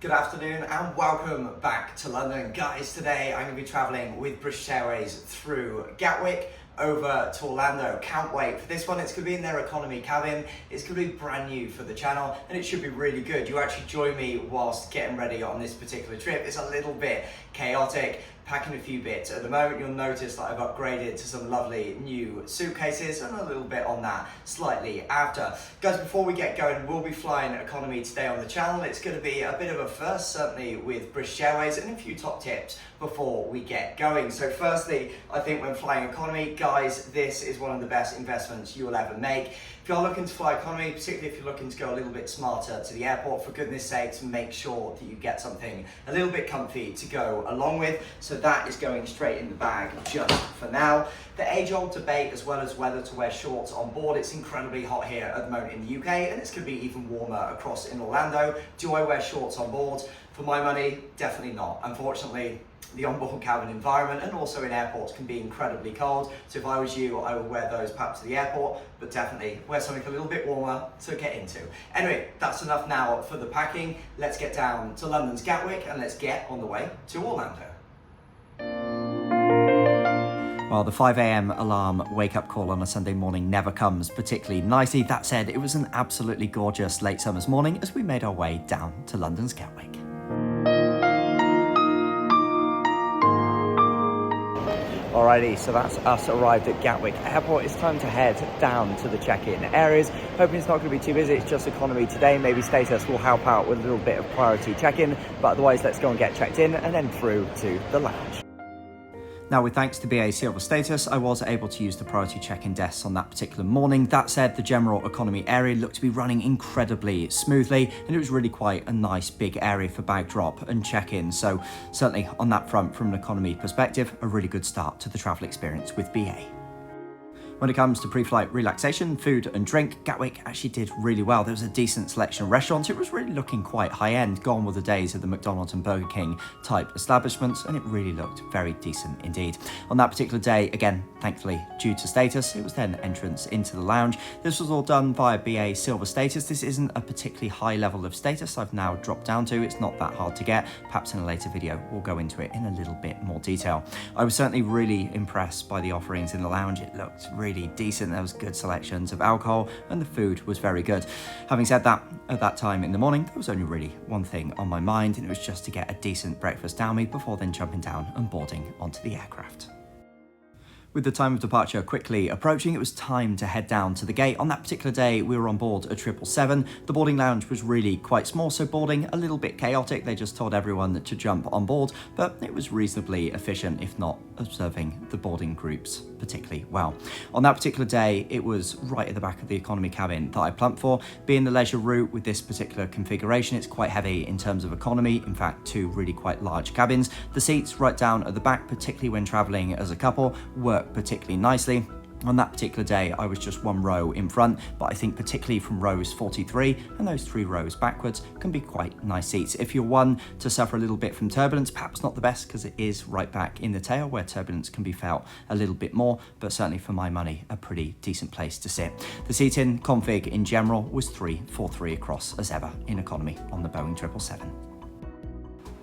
Good afternoon and welcome back to London. Guys, today I'm going to be travelling with British Airways through Gatwick over to Orlando. Can't wait for this one. It's going to be in their economy cabin. It's going to be brand new for the channel and it should be really good. You actually join me whilst getting ready on this particular trip. It's a little bit chaotic, packing a few bits. At the moment you'll notice that I've upgraded to some lovely new suitcases and a little bit on that slightly after. Guys, before we get going, we'll be flying economy today on the channel. It's going to be a bit of a first, certainly with British Airways, and a few top tips before we get going. So firstly, I think when flying economy, guys, this is one of the best investments you'll ever make. If you're looking to fly economy, particularly if you're looking to go a little bit smarter to the airport, for goodness sakes, make sure that you get something a little bit comfy to go along with. So that is going straight in the bag just for now. The age-old debate, as well as whether to wear shorts on board. It's incredibly hot here at the moment in the UK, and it's going to be even warmer across in Orlando. Do I wear shorts on board? For my money, definitely not. Unfortunately, the onboard cabin environment and also in airports can be incredibly cold. So if I was you, I would wear those perhaps to the airport, but definitely wear something a little bit warmer to get into. Anyway, that's enough now for the packing. Let's get down to London's Gatwick and let's get on the way to Orlando. Well, the 5 a.m. alarm wake-up call on a Sunday morning never comes particularly nicely. That said, it was an absolutely gorgeous late summer's morning as we made our way down to London's Gatwick. Alrighty, so that's us arrived at Gatwick Airport. It's time to head down to the check-in areas. Hoping it's not going to be too busy, it's just economy today. Maybe status will help out with a little bit of priority check-in, but otherwise let's go and get checked in and then through to the lounge. Now, with thanks to BA Silver status, I was able to use the priority check-in desks on that particular morning. That said, the general economy area looked to be running incredibly smoothly, and it was really quite a nice big area for bag drop and check-in. So certainly on that front, from an economy perspective, a really good start to the travel experience with BA. When it comes to pre-flight relaxation, food and drink, Gatwick actually did really well. There was a decent selection of restaurants. It was really looking quite high-end. Gone were the days of the McDonald's and Burger King type establishments, and it really looked very decent indeed. On that particular day, again, thankfully, due to status, it was then entrance into the lounge. This was all done via BA Silver status. This isn't a particularly high level of status I've now dropped down to. It's not that hard to get. Perhaps in a later video, we'll go into it in a little bit more detail. I was certainly really impressed by the offerings in the lounge. It looked really decent. There was good selections of alcohol and the food was very good. Having said that, at that time in the morning, there was only really one thing on my mind, and it was just to get a decent breakfast down me before then jumping down and boarding onto the aircraft. With the time of departure quickly approaching, it was time to head down to the gate. On that particular day, we were on board a 777. The boarding lounge was really quite small, so boarding a little bit chaotic. They just told everyone to jump on board, but it was reasonably efficient, if not observing the boarding groups particularly well. On that particular day, it was right at the back of the economy cabin that I plumped for. Being the leisure route with this particular configuration, it's quite heavy in terms of economy. In fact, two really quite large cabins. The seats right down at the back, particularly when traveling as a couple, work particularly nicely. On that particular day, I was just one row in front, but I think particularly from rows 43 and those 3 rows backwards can be quite nice seats. If you're one to suffer a little bit from turbulence, perhaps not the best because it is right back in the tail where turbulence can be felt a little bit more, but certainly for my money, a pretty decent place to sit. The seating config in general was 3-4-3 across as ever in economy on the Boeing 777.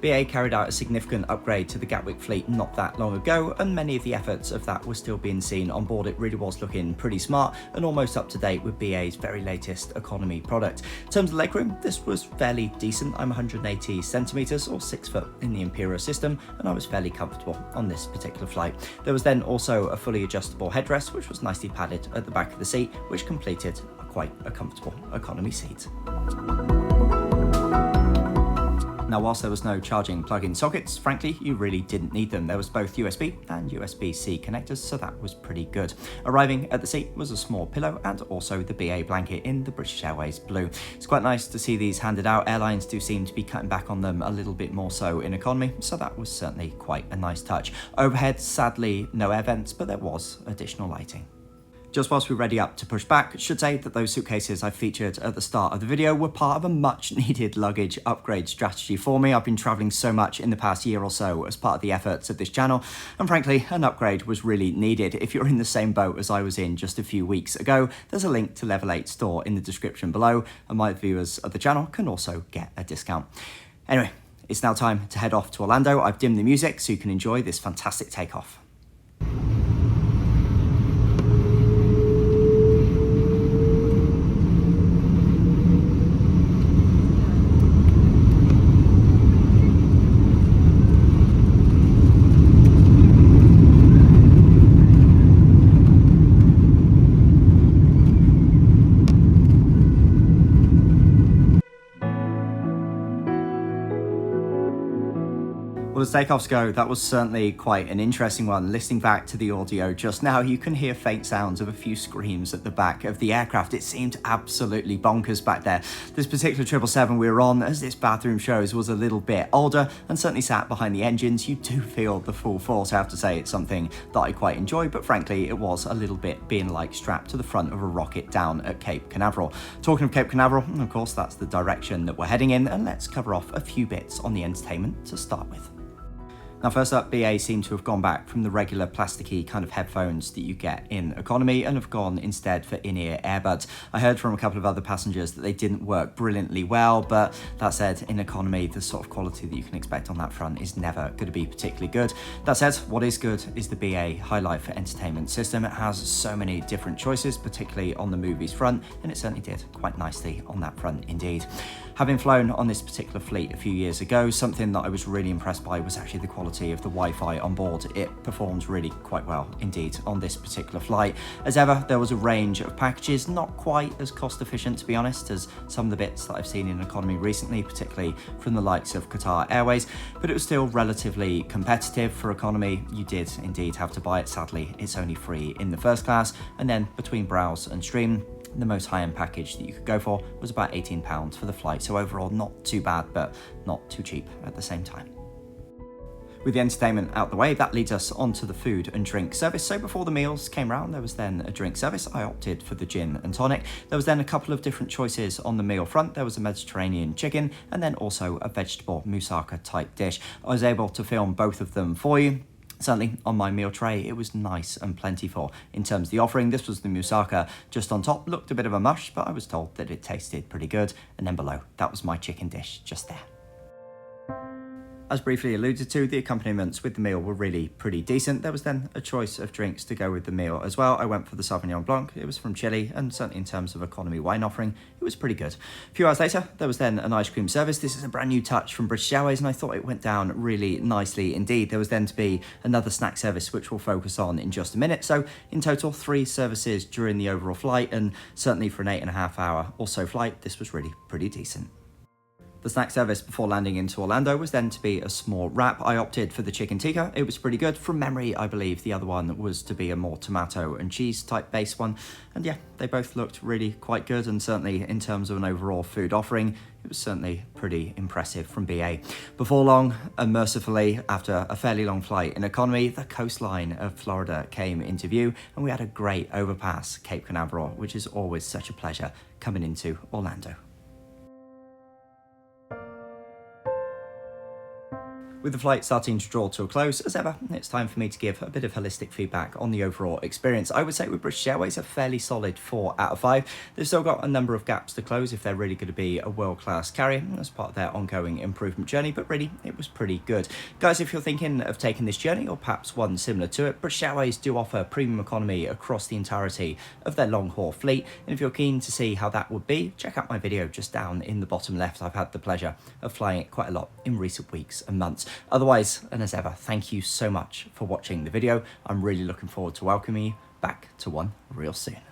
BA carried out a significant upgrade to the Gatwick fleet not that long ago, and many of the efforts of that were still being seen on board. It really was looking pretty smart and almost up to date with BA's very latest economy product. In terms of legroom, this was fairly decent. I'm 180 centimeters or 6 foot in the Imperial system, and I was fairly comfortable on this particular flight. There was then also a fully adjustable headrest, which was nicely padded at the back of the seat, which completed quite a comfortable economy seat. Now, whilst there was no charging plug-in sockets, frankly, you really didn't need them. There was both USB and USB-C connectors, so that was pretty good. Arriving at the seat was a small pillow and also the BA blanket in the British Airways blue. It's quite nice to see these handed out. Airlines do seem to be cutting back on them a little bit more so in economy, so that was certainly quite a nice touch. Overhead, sadly, no air vents, but there was additional lighting. Just whilst we ready up to push back, I should say that those suitcases I featured at the start of the video were part of a much needed luggage upgrade strategy for me. I've been travelling so much in the past year or so as part of the efforts of this channel, and frankly, an upgrade was really needed. If you're in the same boat as I was in just a few weeks ago, there's a link to Level 8 store in the description below, and my viewers of the channel can also get a discount. Anyway, it's now time to head off to Orlando. I've dimmed the music so you can enjoy this fantastic takeoff. Well, as takeoffs go, that was certainly quite an interesting one. Listening back to the audio just now, you can hear faint sounds of a few screams at the back of the aircraft. It seemed absolutely bonkers back there. This particular 777 we were on, as this bathroom shows, was a little bit older and certainly sat behind the engines. You do feel the full force. I have to say it's something that I quite enjoy, but frankly, it was a little bit being like strapped to the front of a rocket down at Cape Canaveral. Talking of Cape Canaveral, of course, that's the direction that we're heading in, and let's cover off a few bits on the entertainment to start with. Now, first up, BA seem to have gone back from the regular plasticky kind of headphones that you get in economy and have gone instead for in-ear earbuds. I heard from a couple of other passengers that they didn't work brilliantly well, but that said, in economy, the sort of quality that you can expect on that front is never going to be particularly good. That said, what is good is the BA Highlight for Entertainment system. It has so many different choices, particularly on the movies front, and it certainly did quite nicely on that front indeed. Having flown on this particular fleet a few years ago, something that I was really impressed by was actually the quality of the Wi-Fi on board. It performs really quite well indeed on this particular flight. As ever, there was a range of packages, not quite as cost efficient to be honest as some of the bits that I've seen in economy recently, particularly from the likes of Qatar Airways, but it was still relatively competitive for economy. You did indeed have to buy it. Sadly, it's only free in the first class, and then between browse and stream, the most high-end package that you could go for was about £18 for the flight, so overall not too bad, but not too cheap at the same time. With the entertainment out the way, that leads us onto the food and drink service. So before the meals came round, there was then a drink service. I opted for the gin and tonic. There was then a couple of different choices on the meal front. There was a Mediterranean chicken and then also a vegetable moussaka type dish. I was able to film both of them for you. Certainly on my meal tray, it was nice and plentiful in terms of the offering. This was the moussaka just on top, looked a bit of a mush, but I was told that it tasted pretty good. And then below, that was my chicken dish just there. As briefly alluded to, the accompaniments with the meal were really pretty decent. There was then a choice of drinks to go with the meal as well. I went for the Sauvignon Blanc. It was from Chile, and certainly in terms of economy wine offering, it was pretty good. A few hours later, there was then an ice cream service. This is a brand new touch from British Airways, and I thought it went down really nicely indeed. There was then to be another snack service, which we'll focus on in just a minute. So in total, 3 services during the overall flight, and certainly for an 8.5 hour or so flight, this was really pretty decent. The snack service before landing into Orlando was then to be a small wrap. I opted for the chicken tikka. It was pretty good. From memory, I believe the other one was to be a more tomato and cheese type base one. And yeah, they both looked really quite good, and certainly in terms of an overall food offering, it was certainly pretty impressive from BA. Before long, and mercifully, after a fairly long flight in economy, the coastline of Florida came into view, and we had a great overpass, Cape Canaveral, which is always such a pleasure coming into Orlando. With the flight starting to draw to a close, as ever, it's time for me to give a bit of holistic feedback on the overall experience. I would say with British Airways, a fairly solid 4 out of 5. They've still got a number of gaps to close if they're really going to be a world-class carrier as part of their ongoing improvement journey, but really, it was pretty good. Guys, if you're thinking of taking this journey, or perhaps one similar to it, British Airways do offer premium economy across the entirety of their long-haul fleet, and if you're keen to see how that would be, check out my video just down in the bottom left. I've had the pleasure of flying it quite a lot in recent weeks and months. Otherwise, and as ever, thank you so much for watching the video. I'm really looking forward to welcoming you back to one real soon.